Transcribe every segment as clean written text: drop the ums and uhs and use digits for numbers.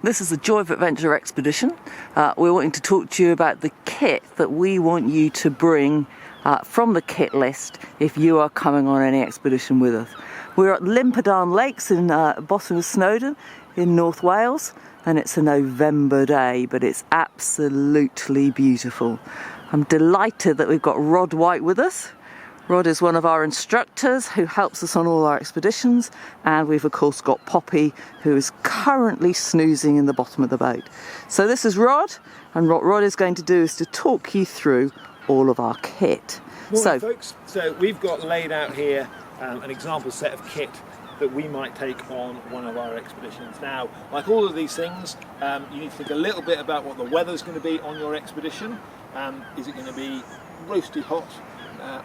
This is the Joy of Adventure expedition. We're wanting to talk to you about the kit that we want you to bring from the kit list if you are coming on any expedition with us. We're at Llanberis Lakes in bottom of Snowdon in North Wales, and it's a November day, but it's absolutely beautiful. I'm delighted that we've got Rod White with us. Rod is one of our instructors who helps us on all our expeditions, and we've of course got Poppy, who is currently snoozing in the bottom of the boat. So this is Rod, and what Rod is going to do is to talk you through all of our kit. Morning, folks. So we've got laid out here an example set of kit that we might take on one of our expeditions. Now, like all of these things, you need to think a little bit about what the weather's going to be on your expedition. Is it going to be roasty hot?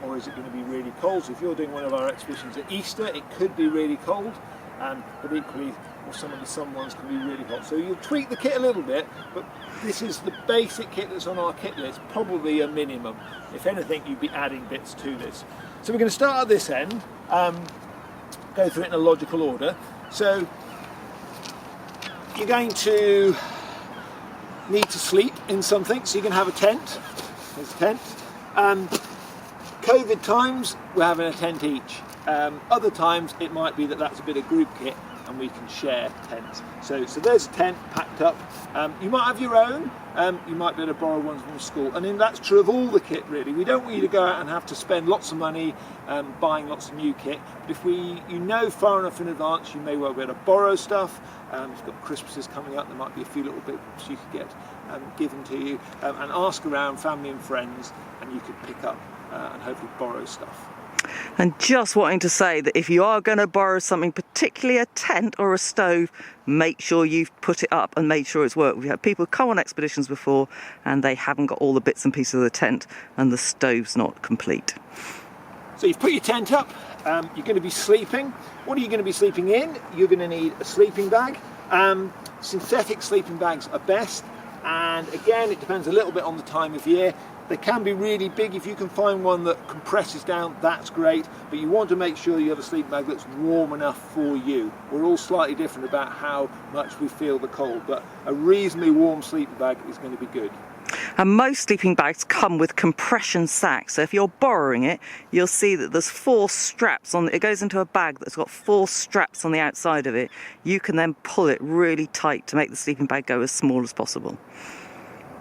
Or is it going to be really cold? So if you're doing one of our expeditions at Easter, it could be really cold, but equally, some of the sun ones can be really hot. So you'll tweak the kit a little bit, but this is the basic kit that's on our kit list, probably a minimum. If anything, you'd be adding bits to this. So we're going to start at this end, go through it in a logical order. So you're going to need to sleep in something, so you can have a tent. There's a tent. COVID times, we're having a tent each. Other times it might be that that's a bit of group kit and we can share tents. So there's a tent packed up. You might have your own, you might be able to borrow ones from school, and then that's true of all the kit really. We don't want you to go out and have to spend lots of money buying lots of new kit, but if you know far enough in advance, you may well be able to borrow stuff. You've got Christmases coming up, there might be a few little bits you could get given to you, and ask around family and friends, and you could pick up and hopefully borrow stuff. And just wanting to say that if you are going to borrow something, particularly a tent or a stove, make sure you've put it up and made sure it's worked. We've had people come on expeditions before and they haven't got all the bits and pieces of the tent and the stove's not complete. So you've put your tent up, you're going to be sleeping. What are you going to be sleeping in? You're going to need a sleeping bag. Synthetic sleeping bags are best, and again it depends a little bit on the time of year. They can be really big. If you can find one that compresses down, that's great, but you want to make sure you have a sleeping bag that's warm enough for you. We're all slightly different about how much we feel the cold, but a reasonably warm sleeping bag is going to be good. And most sleeping bags come with compression sacks, so if you're borrowing it, you'll see that there's 4 straps on it. It goes into a bag that's got 4 straps on the outside of it. You can then pull it really tight to make the sleeping bag go as small as possible.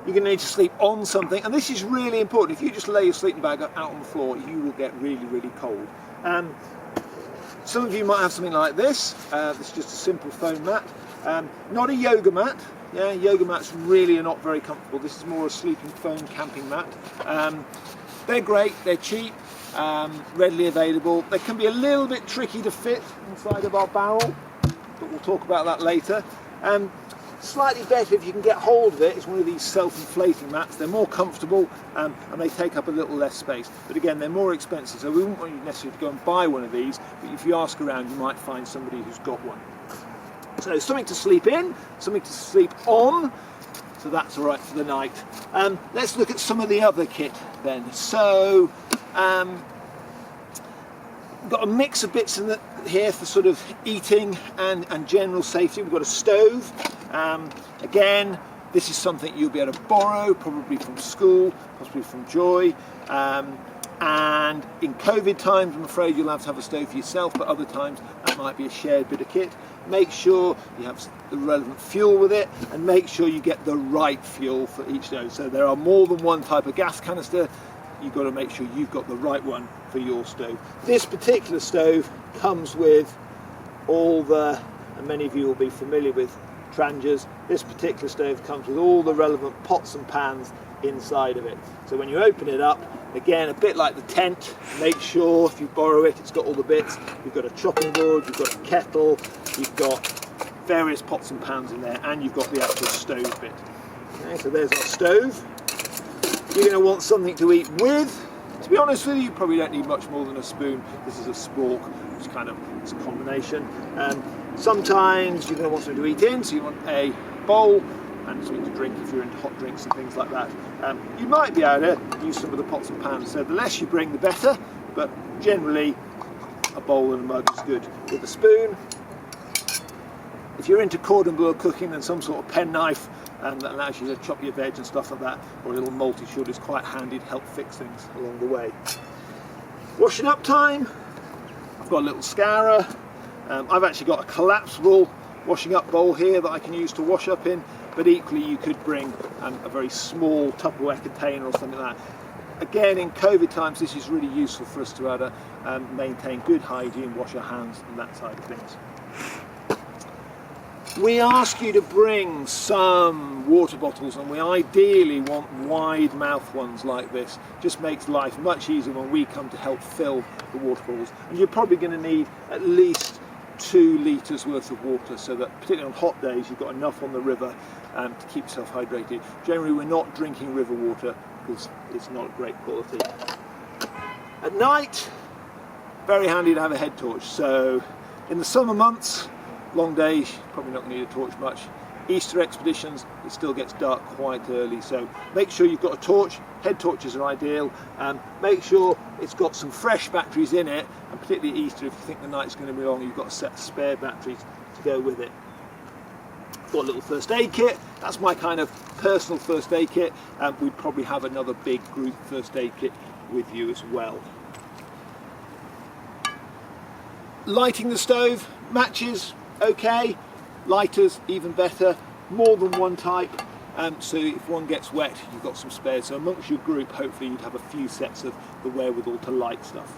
You're going to need to sleep on something, and this is really important. If you just lay your sleeping bag out on the floor, you will get really, really cold. Some of you might have something like this. This is just a simple foam mat. Not a yoga mat. Yeah, yoga mats really are not very comfortable. This is more a sleeping foam camping mat. They're great, they're cheap, readily available. They can be a little bit tricky to fit inside of our barrel, but we'll talk about that later. Slightly better if you can get hold of it, it's one of these self-inflating mats. They're more comfortable and they take up a little less space, but again they're more expensive, so we wouldn't want you necessarily to go and buy one of these, but if you ask around you might find somebody who's got one. So something to sleep in, something to sleep on, so that's all right for the night. Let's look at some of the other kit then. So we've got a mix of bits in here for sort of eating and general safety. We've got a stove. Again, this is something you'll be able to borrow, probably from school, possibly from Joy. And in COVID times, I'm afraid you'll have to have a stove for yourself, but other times that might be a shared bit of kit. Make sure you have the relevant fuel with it, and make sure you get the right fuel for each stove. So there are more than one type of gas canister. You've got to make sure you've got the right one for your stove. This particular stove comes with all the, and many of you will be familiar with Trangias, this particular stove comes with all the relevant pots and pans inside of it. So when you open it up, again, a bit like the tent, make sure if you borrow it, it's got all the bits. You've got a chopping board, you've got a kettle, you've got various pots and pans in there, and you've got the actual stove bit. Okay, so there's our stove. You're going to want something to eat with. To be honest with you, you probably don't need much more than a spoon. This is a spork, which it's a combination. Sometimes you're going to want something to eat in, so you want a bowl and something to drink if you're into hot drinks and things like that. You might be able to use some of the pots and pans, so the less you bring the better, but generally a bowl and a mug is good. With a spoon, If you're into cordon bleu cooking, then some sort of penknife that allows you to chop your veg and stuff like that, or a little multi-tool is quite handy to help fix things along the way. Washing up time, I've got a little scourer. I've actually got a collapsible washing up bowl here that I can use to wash up in, but equally you could bring a very small Tupperware container or something like that. Again, in COVID times, this is really useful for us to be able to maintain good hygiene, wash our hands and that side of things. We ask you to bring some water bottles, and we ideally want wide mouth ones like this. Just makes life much easier when we come to help fill the water bottles. And you're probably going to need at least 2 litres worth of water, so that particularly on hot days you've got enough on the river to keep yourself hydrated. Generally we're not drinking river water because it's not great quality. At night, very handy to have a head torch. So in the summer months, long days, probably not going to need a torch much. Easter expeditions, it still gets dark quite early, so make sure you've got a torch. Head torches are ideal. Make sure it's got some fresh batteries in it, and particularly Easter, if you think the night's going to be long, you've got a set of spare batteries to go with it. Got a little first aid kit. That's my kind of personal first aid kit. We'd probably have another big group first aid kit with you as well. Lighting the stove, matches, okay. Lighters, even better. More than one type, so if one gets wet, you've got some spares. So amongst your group, hopefully you'd have a few sets of the wherewithal to light stuff.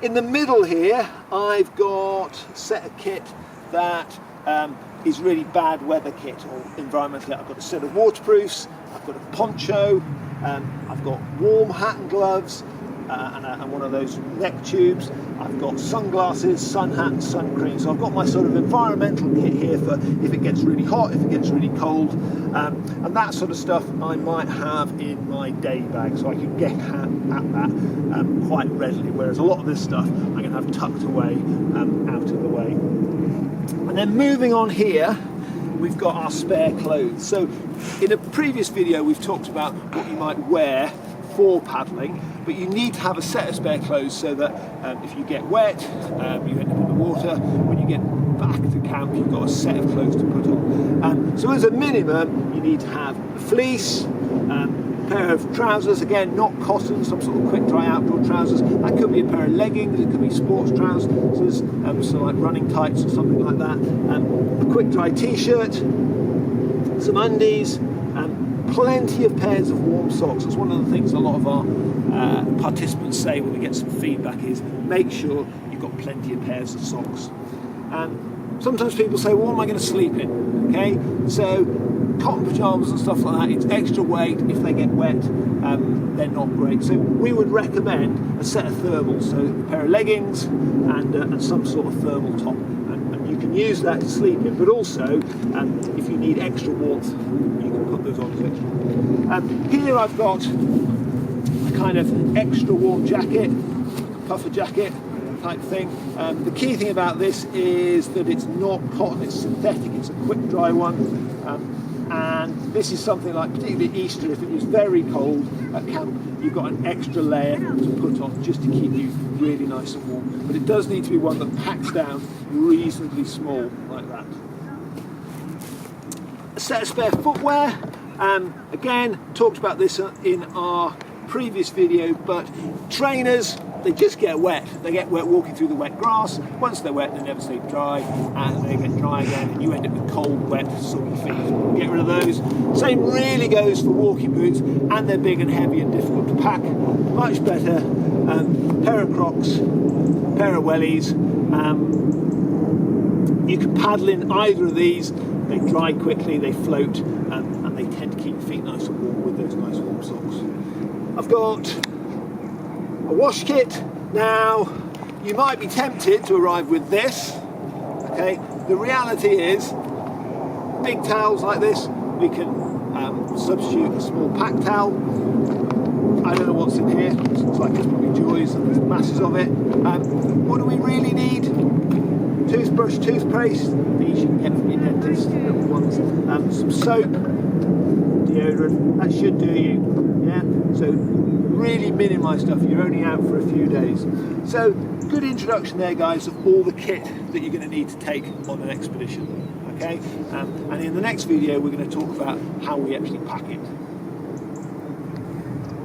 In the middle here, I've got a set of kit that is really bad weather kit or environmental. I've got a set of waterproofs, I've got a poncho, I've got warm hat and gloves, and one of those neck tubes. I've got sunglasses, sun hat and sun cream. So I've got my sort of environmental kit here for if it gets really hot, if it gets really cold, and that sort of stuff I might have in my day bag, so I can get at that quite readily, whereas a lot of this stuff I'm going to have tucked away out of the way. And then moving on here, we've got our spare clothes. So in a previous video we've talked about what you might wear for paddling, but you need to have a set of spare clothes so that if you get wet, you end up in the water, when you get back to camp you've got a set of clothes to put on. So as a minimum you need to have a fleece, a pair of trousers, again not cotton, some sort of quick dry outdoor trousers. That could be a pair of leggings, it could be sports trousers, so like running tights or something like that, a quick dry t-shirt, some undies, plenty of pairs of warm socks. That's one of the things a lot of our participants say when we get some feedback is make sure you've got plenty of pairs of socks. Sometimes people say, well, what am I going to sleep in? Okay, so cotton pyjamas and stuff like that, it's extra weight. If they get wet, they're not great. So we would recommend a set of thermals, so a pair of leggings and some sort of thermal top. And you can use that to sleep in, but also if you need extra warmth, you can put those on as extra. Here I've got a kind of extra warm jacket, puffer jacket type thing. The key thing about this is that it's not cotton, it's synthetic, it's a quick dry one. And this is something like, particularly Easter, if it was very cold at camp, you've got an extra layer to put on just to keep you really nice and warm. But it does need to be one that packs down reasonably small, like that. A set of spare footwear. Again, talked about this in our previous video, but trainers, they just get wet. They get wet walking through the wet grass. Once they're wet, they never stay dry, and they get dry again, and you end up with cold, wet, soggy feet. Get rid of those. Same really goes for walking boots, and they're big and heavy and difficult to pack. Much better. Pair of Crocs, pair of wellies. You can paddle in either of these. They dry quickly, they float, and they tend to keep your feet nice and warm with those nice warm socks. I've got a wash kit. Now, you might be tempted to arrive with this. Okay, the reality is, big towels like this, we can substitute a small pack towel. I don't know what's in here. It looks like it's probably Joy's and there's masses of it. What do we really need? Toothbrush, toothpaste, these you can get from your dentist, little ones. Some soap, deodorant, that should do you. Yeah. So really minimise stuff, you're only out for a few days. So good introduction there, guys, of all the kit that you're going to need to take on an expedition. Okay, and in the next video we're going to talk about how we actually pack it.